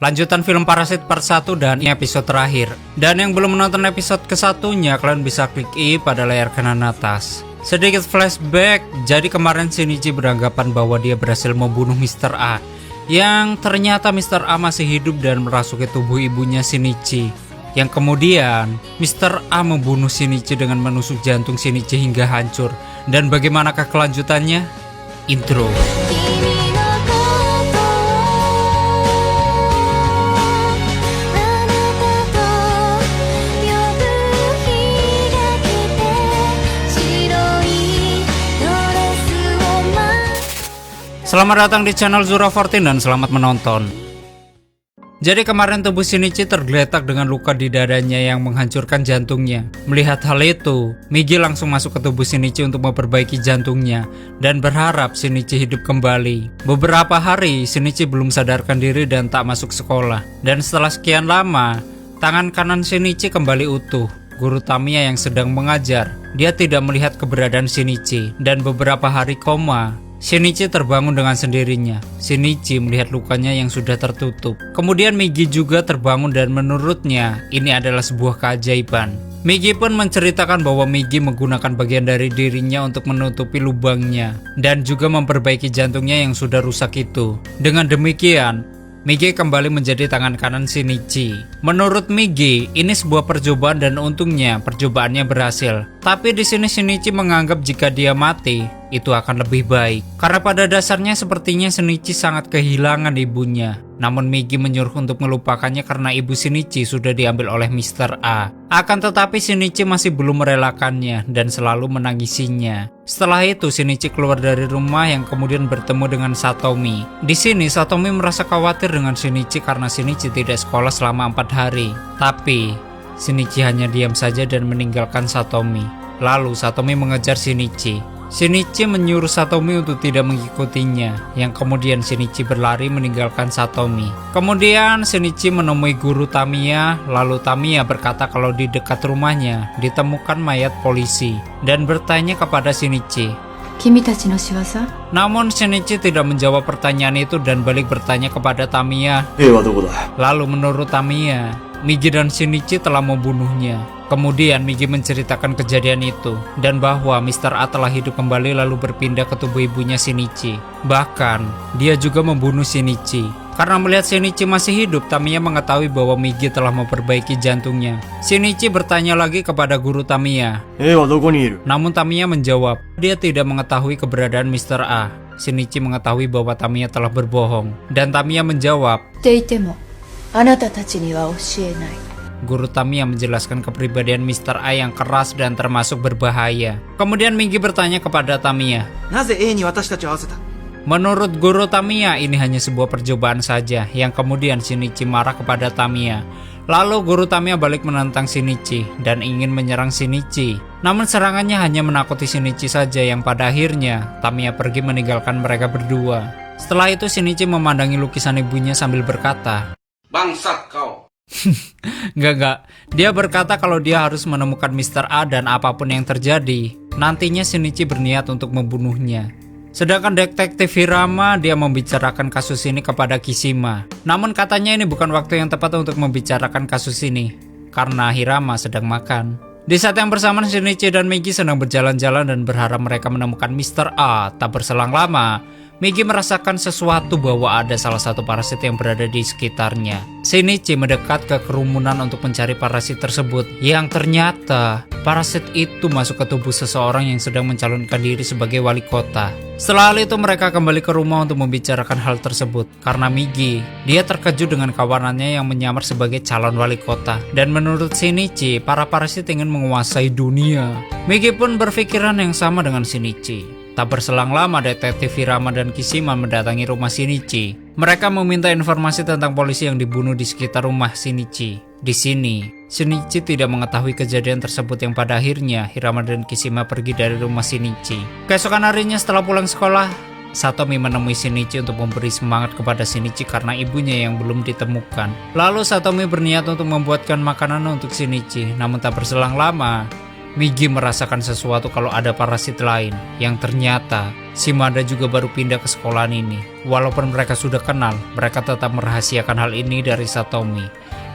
lanjutan film Parasit part 1 dan episode terakhir. Dan yang belum menonton episode ke-1-nya, kalian bisa klik I pada layar kanan atas. Sedikit flashback, jadi kemarin Shinichi beranggapan bahwa dia berhasil membunuh Mr. A, yang ternyata Mr. A masih hidup dan merasuki tubuh ibunya Shinichi. Yang kemudian Mr. A membunuh Shinichi dengan menusuk jantung Shinichi hingga hancur. Dan bagaimanakah kelanjutannya? Intro. Selamat datang di channel Zura14 dan selamat menonton. Jadi kemarin tubuh Shinichi tergeletak dengan luka di dadanya yang menghancurkan jantungnya. Melihat hal itu, Migi langsung masuk ke tubuh Shinichi untuk memperbaiki jantungnya dan berharap Shinichi hidup kembali. Beberapa hari, Shinichi belum sadarkan diri dan tak masuk sekolah. Dan setelah sekian lama, tangan kanan Shinichi kembali utuh. Guru Tamiya yang sedang mengajar, dia tidak melihat keberadaan Shinichi dan beberapa hari koma. Shinichi terbangun dengan sendirinya. Shinichi melihat lukanya yang sudah tertutup. Kemudian Migi juga terbangun dan menurutnya ini adalah sebuah keajaiban. Migi pun menceritakan bahwa Migi menggunakan bagian dari dirinya untuk menutupi lubangnya dan juga memperbaiki jantungnya yang sudah rusak itu. Dengan demikian, Migi kembali menjadi tangan kanan Shinichi. Menurut Migi, ini sebuah percobaan dan untungnya percobaannya berhasil. Tapi di sini Shinichi menganggap jika dia mati, itu akan lebih baik. Karena pada dasarnya sepertinya Shinichi sangat kehilangan ibunya. Namun Migi menyuruh untuk melupakannya karena ibu Shinichi sudah diambil oleh Mr. A. Akan tetapi Shinichi masih belum merelakannya dan selalu menangisinya. Setelah itu Shinichi keluar dari rumah yang kemudian bertemu dengan Satomi. Di sini Satomi merasa khawatir dengan Shinichi karena Shinichi tidak sekolah selama 4 hari. Tapi Shinichi hanya diam saja dan meninggalkan Satomi. Lalu Satomi mengejar Shinichi. Shinichi menyuruh Satomi untuk tidak mengikutinya, yang kemudian Shinichi berlari meninggalkan Satomi. Kemudian Shinichi menemui guru Tamiya, lalu Tamiya berkata kalau di dekat rumahnya ditemukan mayat polisi dan bertanya kepada Shinichi. Namun Shinichi tidak menjawab pertanyaan itu dan balik bertanya kepada Tamiya. Lalu menurut Tamiya, Migi dan Shinichi telah membunuhnya. Kemudian Migi menceritakan kejadian itu dan bahwa Mr. A telah hidup kembali lalu berpindah ke tubuh ibunya Shinichi. Bahkan dia juga membunuh Shinichi. Karena melihat Shinichi masih hidup, Tamiya mengetahui bahwa Migi telah memperbaiki jantungnya. Shinichi bertanya lagi kepada guru Tamiya. Namun Tamiya menjawab, dia tidak mengetahui keberadaan Mr. A. Shinichi mengetahui bahwa Tamiya telah berbohong. Dan Tamiya menjawab, Guru Tamiya menjelaskan kepribadian Mr. A yang keras dan termasuk berbahaya. Kemudian Migi bertanya kepada Tamiya. Menurut Guru Tamiya ini hanya sebuah percobaan saja, yang kemudian Shinichi marah kepada Tamiya. Lalu Guru Tamiya balik menantang Shinichi dan ingin menyerang Shinichi. Namun serangannya hanya menakuti Shinichi saja yang pada akhirnya Tamiya pergi meninggalkan mereka berdua. Setelah itu Shinichi memandangi lukisan ibunya sambil berkata, "Bangsat kau." Enggak. Dia berkata kalau dia harus menemukan Mr. A dan apapun yang terjadi, nantinya Shinichi berniat untuk membunuhnya. Sedangkan detektif Hirama, dia membicarakan kasus ini kepada Kishima. Namun katanya ini bukan waktu yang tepat untuk membicarakan kasus ini, karena Hirama sedang makan. Di saat yang bersamaan Shinichi dan Migi sedang berjalan-jalan dan berharap mereka menemukan Mr. A. Tak berselang lama, Migi merasakan sesuatu bahwa ada salah satu parasit yang berada di sekitarnya. Shinichi mendekat ke kerumunan untuk mencari parasit tersebut, yang ternyata parasit itu masuk ke tubuh seseorang yang sedang mencalonkan diri sebagai wali kota. Setelah hal itu mereka kembali ke rumah untuk membicarakan hal tersebut. Karena Migi, dia terkejut dengan kawanannya yang menyamar sebagai calon wali kota. Dan menurut Shinichi, para parasit ingin menguasai dunia. Migi pun berpikiran yang sama dengan Shinichi. Tak berselang lama detektif Hirama dan Kishima mendatangi rumah Shinichi. Mereka meminta informasi tentang polisi yang dibunuh di sekitar rumah Shinichi. Di sini, Shinichi tidak mengetahui kejadian tersebut yang pada akhirnya Hirama dan Kishima pergi dari rumah Shinichi. Keesokan harinya setelah pulang sekolah, Satomi menemui Shinichi untuk memberi semangat kepada Shinichi karena ibunya yang belum ditemukan. Lalu Satomi berniat untuk membuatkan makanan untuk Shinichi. Namun tak berselang lama, Migi merasakan sesuatu kalau ada parasit lain, yang ternyata Shimada juga baru pindah ke sekolahan ini. Walaupun mereka sudah kenal, mereka tetap merahasiakan hal ini dari Satomi.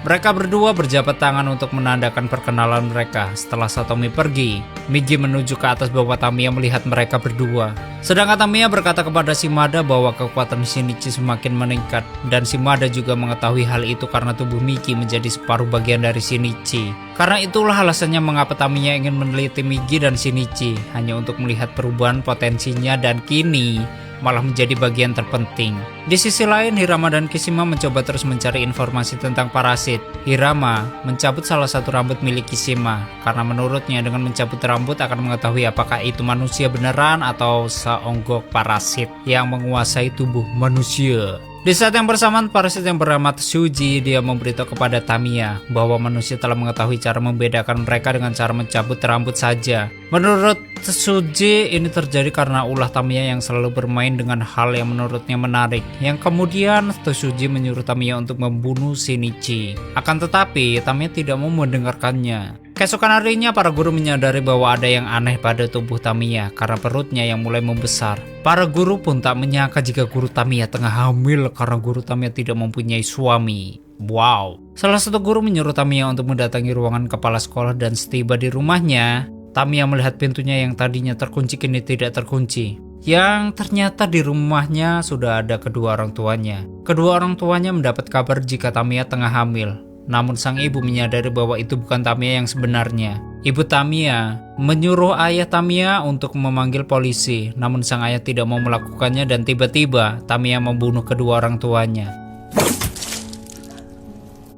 Mereka berdua berjabat tangan untuk menandakan perkenalan mereka. Setelah Satomi pergi, Migi menuju ke atas bahwa Tamiya melihat mereka berdua. Sedangkan Tamiya berkata kepada Shimada bahwa kekuatan Shinichi semakin meningkat, dan Shimada juga mengetahui hal itu karena tubuh Migi menjadi separuh bagian dari Shinichi. Karena itulah alasannya mengapa Tamiya ingin meneliti Migi dan Shinichi, hanya untuk melihat perubahan potensinya, dan kini malah menjadi bagian terpenting. Di sisi lain, Hirama dan Kishima mencoba terus mencari informasi tentang parasit. Hirama mencabut salah satu rambut milik Kishima, karena menurutnya dengan mencabut rambut akan mengetahui apakah itu manusia beneran atau seonggok parasit yang menguasai tubuh manusia. Di saat yang bersamaan, parasit yang bernama Tsuji dia memberitahu kepada Tamiya bahwa manusia telah mengetahui cara membedakan mereka dengan cara mencabut rambut saja. Menurut Tsuji, ini terjadi karena ulah Tamiya yang selalu bermain dengan hal yang menurutnya menarik, yang kemudian Tsuji menyuruh Tamiya untuk membunuh Shinichi. Akan tetapi, Tamiya tidak mau mendengarkannya. Keesokan harinya, para guru menyadari bahwa ada yang aneh pada tubuh Tamiya karena perutnya yang mulai membesar. Para guru pun tak menyangka jika guru Tamiya tengah hamil karena guru Tamiya tidak mempunyai suami. Wow. Salah satu guru menyuruh Tamiya untuk mendatangi ruangan kepala sekolah, dan setiba di rumahnya, Tamiya melihat pintunya yang tadinya terkunci kini tidak terkunci. Yang ternyata di rumahnya sudah ada kedua orang tuanya. Kedua orang tuanya mendapat kabar jika Tamiya tengah hamil. Namun sang ibu menyadari bahwa itu bukan Tamiya yang sebenarnya. Ibu Tamiya menyuruh ayah Tamiya untuk memanggil polisi, namun sang ayah tidak mau melakukannya, dan tiba-tiba Tamiya membunuh kedua orang tuanya.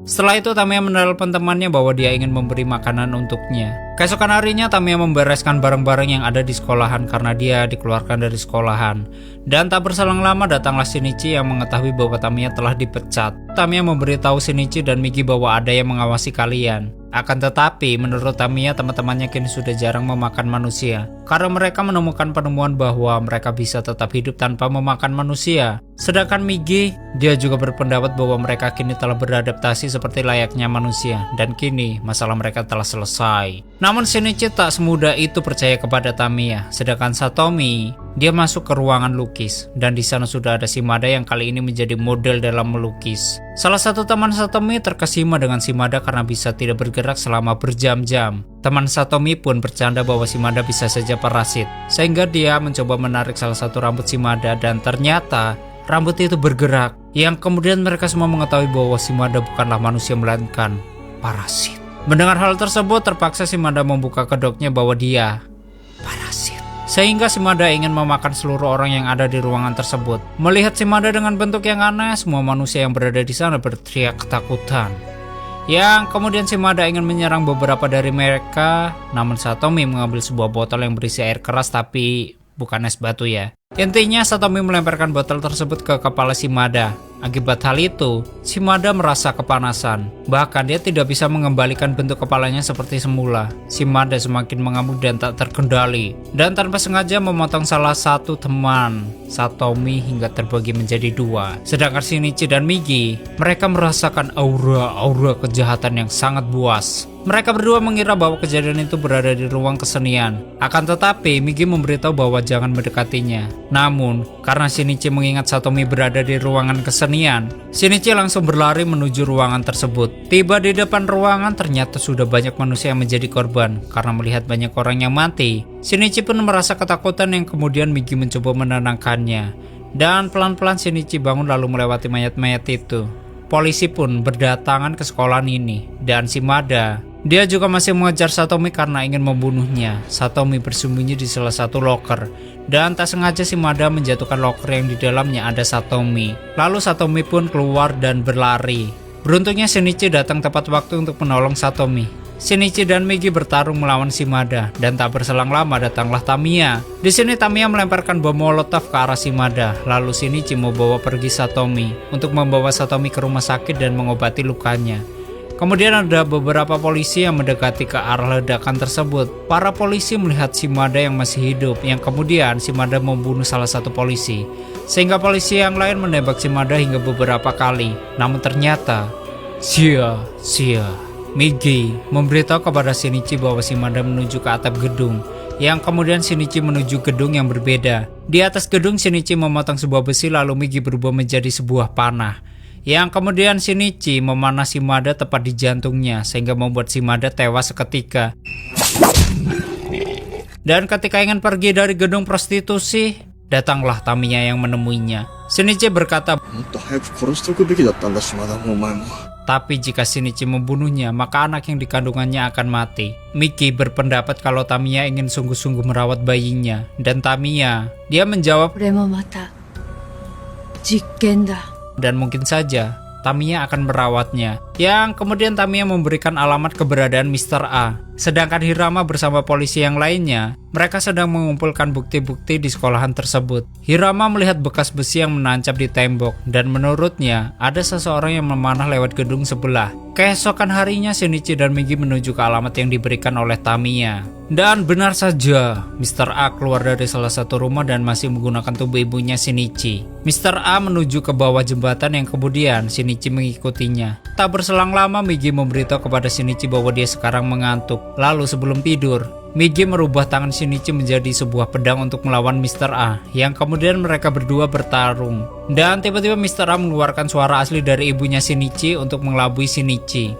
Setelah itu Tamiya menelpon temannya bahwa dia ingin memberi makanan untuknya. Keesokan harinya Tamiya membereskan barang-barang yang ada di sekolahan karena dia dikeluarkan dari sekolahan. Dan tak berselang lama datanglah Shinichi yang mengetahui bahwa Tamiya telah dipecat. Tamiya memberitahu Shinichi dan Migi bahwa ada yang mengawasi kalian. Akan tetapi menurut Tamiya, teman-temannya kini sudah jarang memakan manusia karena mereka menemukan penemuan bahwa mereka bisa tetap hidup tanpa memakan manusia. Sedangkan Migi, dia juga berpendapat bahwa mereka kini telah beradaptasi seperti layaknya manusia, dan kini masalah mereka telah selesai. Namun Shinichi tak semudah itu percaya kepada Tamiya. Sedangkan Satomi, dia masuk ke ruangan lukis, dan di sana sudah ada Shimada yang kali ini menjadi model dalam melukis. Salah satu teman Satomi terkesima dengan Shimada karena bisa tidak bergerak selama berjam-jam. Teman Satomi pun bercanda bahwa Shimada bisa saja parasit, sehingga dia mencoba menarik salah satu rambut Shimada, dan ternyata rambut itu bergerak. Yang kemudian mereka semua mengetahui bahwa Shimada bukanlah manusia melainkan parasit. Mendengar hal tersebut, terpaksa Shimada membuka kedoknya bahwa dia parasit. Sehingga Shimada ingin memakan seluruh orang yang ada di ruangan tersebut. Melihat Shimada dengan bentuk yang aneh, semua manusia yang berada di sana berteriak ketakutan. Yang kemudian Shimada ingin menyerang beberapa dari mereka, namun Satomi mengambil sebuah botol yang berisi air keras, tapi bukan es batu ya. Intinya Satomi melemparkan botol tersebut ke kepala Shimada. Akibat hal itu, Shimada merasa kepanasan. Bahkan dia tidak bisa mengembalikan bentuk kepalanya seperti semula. Shimada semakin mengamuk dan tak terkendali, dan tanpa sengaja memotong salah satu teman Satomi hingga terbagi menjadi dua. Sedangkan Shinichi dan Migi, mereka merasakan aura kejahatan yang sangat buas. Mereka berdua mengira bahwa kejadian itu berada di ruang kesenian. Akan tetapi, Migi memberitahu bahwa jangan mendekatinya. Namun, karena Shinichi mengingat Satomi berada di ruangan kesenian, Shinichi langsung berlari menuju ruangan tersebut. Tiba di depan ruangan, ternyata sudah banyak manusia yang menjadi korban. Karena melihat banyak orang yang mati, Shinichi pun merasa ketakutan, yang kemudian Migi mencoba menenangkannya. Dan pelan-pelan Shinichi bangun lalu melewati mayat-mayat itu. Polisi pun berdatangan ke sekolahan ini, dan Shimada, dia juga masih mengejar Satomi karena ingin membunuhnya. Satomi bersembunyi di salah satu loker, dan tak sengaja Shimada menjatuhkan loker yang di dalamnya ada Satomi. Lalu Satomi pun keluar dan berlari. Beruntungnya Shinichi datang tepat waktu untuk menolong Satomi. Shinichi dan Migi bertarung melawan Shimada, dan tak berselang lama datanglah Tamiya. Di sini Tamiya melemparkan bom molotov ke arah Shimada, lalu Shinichi membawa pergi Satomi untuk membawa Satomi ke rumah sakit dan mengobati lukanya. Kemudian ada beberapa polisi yang mendekati ke arah ledakan tersebut. Para polisi melihat Shimada yang masih hidup, yang kemudian Shimada membunuh salah satu polisi, sehingga polisi yang lain menembak Shimada hingga beberapa kali. Namun ternyata sia-sia. Migi memberitahu kepada Shinichi bahwa Shimada menuju ke atap gedung, yang kemudian Shinichi menuju gedung yang berbeda. Di atas gedung Shinichi memotong sebuah besi lalu Migi berubah menjadi sebuah panah, yang kemudian Shinichi memanah Shimada tepat di jantungnya sehingga membuat Shimada tewas seketika. Dan ketika ingin pergi dari gedung prostitusi, datanglah Tamiya yang menemuinya. Shinichi berkata, tapi jika Shinichi membunuhnya, maka anak yang dikandungannya akan mati. Migi berpendapat kalau Tamiya ingin sungguh-sungguh merawat bayinya. Dan Tamiya, dia menjawab, dan mungkin saja Tamiya akan merawatnya. Yang kemudian Tamiya memberikan alamat keberadaan Mr. A. Sedangkan Hirama bersama polisi yang lainnya, mereka sedang mengumpulkan bukti-bukti di sekolahan tersebut. Hirama melihat bekas besi yang menancap di tembok, dan menurutnya ada seseorang yang memanah lewat gedung sebelah. Keesokan harinya Shinichi dan Migi menuju ke alamat yang diberikan oleh Tamiya. Dan benar saja, Mr. A keluar dari salah satu rumah dan masih menggunakan tubuh ibunya Shinichi. Mr. A menuju ke bawah jembatan yang kemudian Shinichi mengikutinya. Tak berselang lama Migi memberitahu kepada Shinichi bahwa dia sekarang mengantuk. Lalu sebelum tidur, Migi merubah tangan Shinichi menjadi sebuah pedang untuk melawan Mr. A, yang kemudian mereka berdua bertarung. Dan tiba-tiba Mr. A mengeluarkan suara asli dari ibunya Shinichi untuk mengelabui Shinichi.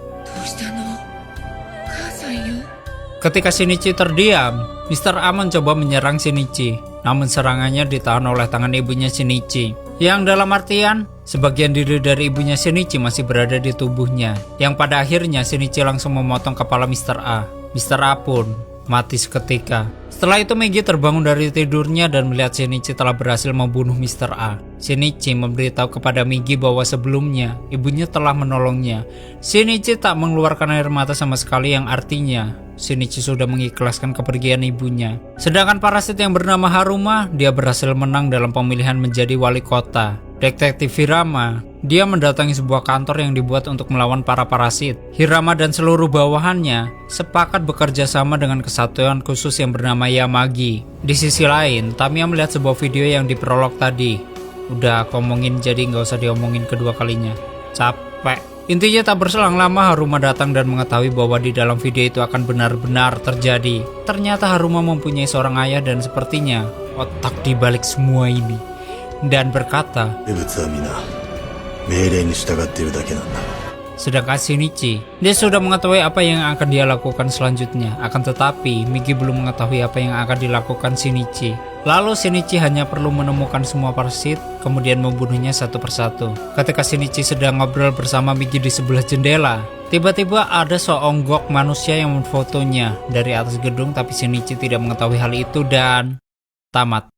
Ketika Shinichi terdiam, Mr. A mencoba menyerang Shinichi, namun serangannya ditahan oleh tangan ibunya Shinichi. Yang dalam artian, sebagian diri dari ibunya Shinichi masih berada di tubuhnya, yang pada akhirnya Shinichi langsung memotong kepala Mr. A. Mr. A pun mati seketika. Setelah itu Migi terbangun dari tidurnya dan melihat Shinichi telah berhasil membunuh Mr. A. Shinichi memberitahu kepada Migi bahwa sebelumnya ibunya telah menolongnya. Shinichi tak mengeluarkan air mata sama sekali, yang artinya Shinichi sudah mengikhlaskan kepergian ibunya. Sedangkan parasit yang bernama Haruma, dia berhasil menang dalam pemilihan menjadi wali kota. Detektif Hirama, dia mendatangi sebuah kantor yang dibuat untuk melawan para parasit. Hirama dan seluruh bawahannya sepakat bekerja sama dengan kesatuan khusus yang bernama Yamagi. Di sisi lain, Tamiya melihat sebuah video yang diprolog tadi. Udah aku omongin, jadi nggak usah diomongin kedua kalinya. Capek. Intinya tak berselang lama Haruma datang dan mengetahui bahwa di dalam video itu akan benar-benar terjadi. Ternyata Haruma mempunyai seorang ayah dan sepertinya otak di balik semua ini. Dan berkata, sedangkan Shinichi, dia sudah mengetahui apa yang akan dia lakukan selanjutnya. Akan tetapi, Migi belum mengetahui apa yang akan dilakukan Shinichi. Lalu Shinichi hanya perlu menemukan semua parasit, kemudian membunuhnya satu persatu. Ketika Shinichi sedang ngobrol bersama Migi di sebelah jendela, tiba-tiba ada seonggok manusia yang memfotonya dari atas gedung, tapi Shinichi tidak mengetahui hal itu dan tamat.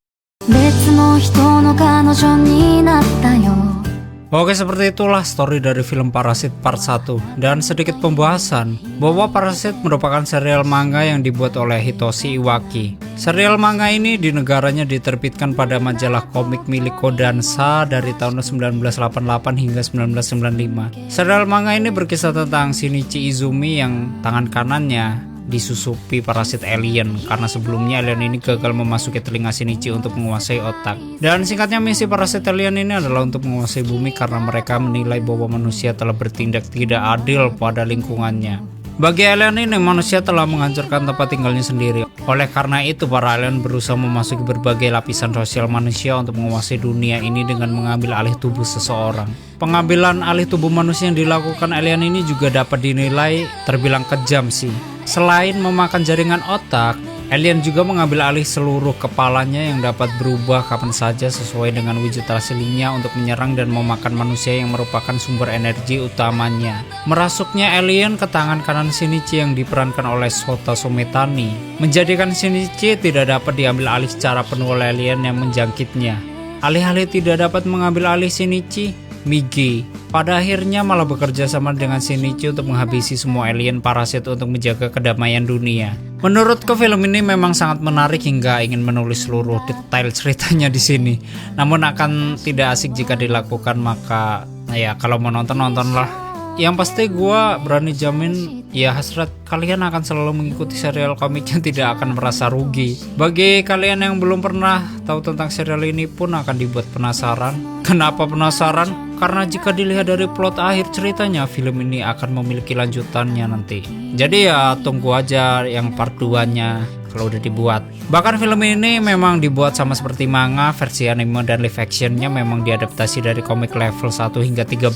Oke, seperti itulah story dari film Parasit Part 1. Dan sedikit pembahasan bahwa Parasit merupakan serial manga yang dibuat oleh Hitoshi Iwaki. Serial manga ini di negaranya diterbitkan pada majalah komik milik Kodansha dari tahun 1988 hingga 1995. Serial manga ini berkisah tentang Shinichi Izumi yang tangan kanannya disusupi parasit alien, karena sebelumnya alien ini gagal memasuki telinga Shinichi untuk menguasai otak. Dan singkatnya, misi parasit alien ini adalah untuk menguasai bumi karena mereka menilai bahwa manusia telah bertindak tidak adil pada lingkungannya. Bagi alien ini, manusia telah menghancurkan tempat tinggalnya sendiri. Oleh karena itu, para alien berusaha memasuki berbagai lapisan sosial manusia untuk menguasai dunia ini dengan mengambil alih tubuh seseorang. Pengambilan alih tubuh manusia yang dilakukan alien ini juga dapat dinilai terbilang kejam sih. Selain memakan jaringan otak, alien juga mengambil alih seluruh kepalanya yang dapat berubah kapan saja sesuai dengan wujud aslinya untuk menyerang dan memakan manusia yang merupakan sumber energi utamanya. Merasuknya alien ke tangan kanan Shinichi yang diperankan oleh Shota Sometani menjadikan Shinichi tidak dapat diambil alih secara penuh oleh alien yang menjangkitnya. Alih-alih tidak dapat mengambil alih Shinichi, Migi pada akhirnya malah bekerja sama dengan Shinichi untuk menghabisi semua alien parasit untuk menjaga kedamaian dunia. Menurutku film ini memang sangat menarik hingga ingin menulis seluruh detail ceritanya di sini. Namun akan tidak asik jika dilakukan, maka ya kalau mau nontonlah. Yang pasti gue berani jamin ya hasrat kalian akan selalu mengikuti serial komiknya, tidak akan merasa rugi. Bagi kalian yang belum pernah tahu tentang serial ini pun akan dibuat penasaran. Kenapa penasaran? Karena jika dilihat dari plot akhir ceritanya, film ini akan memiliki lanjutannya nanti. Jadi ya tunggu aja yang part 2-nya kalau udah dibuat. Bahkan film ini memang dibuat sama seperti manga, versi anime dan live actionnya memang diadaptasi dari komik level 1 hingga 13.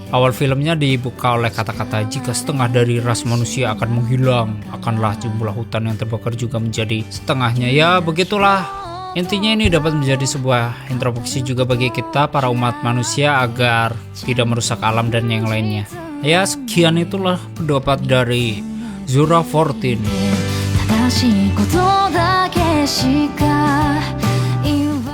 Awal filmnya dibuka oleh kata-kata jika setengah dari ras manusia akan menghilang, akanlah jumlah hutan yang terbakar juga menjadi setengahnya. Ya begitulah. Intinya ini dapat menjadi sebuah introspeksi juga bagi kita para umat manusia agar tidak merusak alam dan yang lainnya. Ya sekian itulah pendapat dari Zura 14.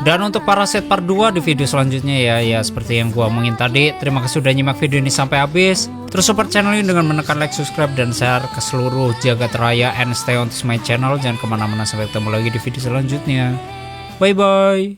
Dan untuk Parasit part 2 di video selanjutnya ya seperti yang gua omongin tadi. Terima kasih sudah nyimak video ini sampai habis. Terus support channel ini dengan menekan like, subscribe, dan share ke seluruh jagat raya. And stay on to my channel. Jangan kemana-mana, sampai ketemu lagi di video selanjutnya. Bye bye.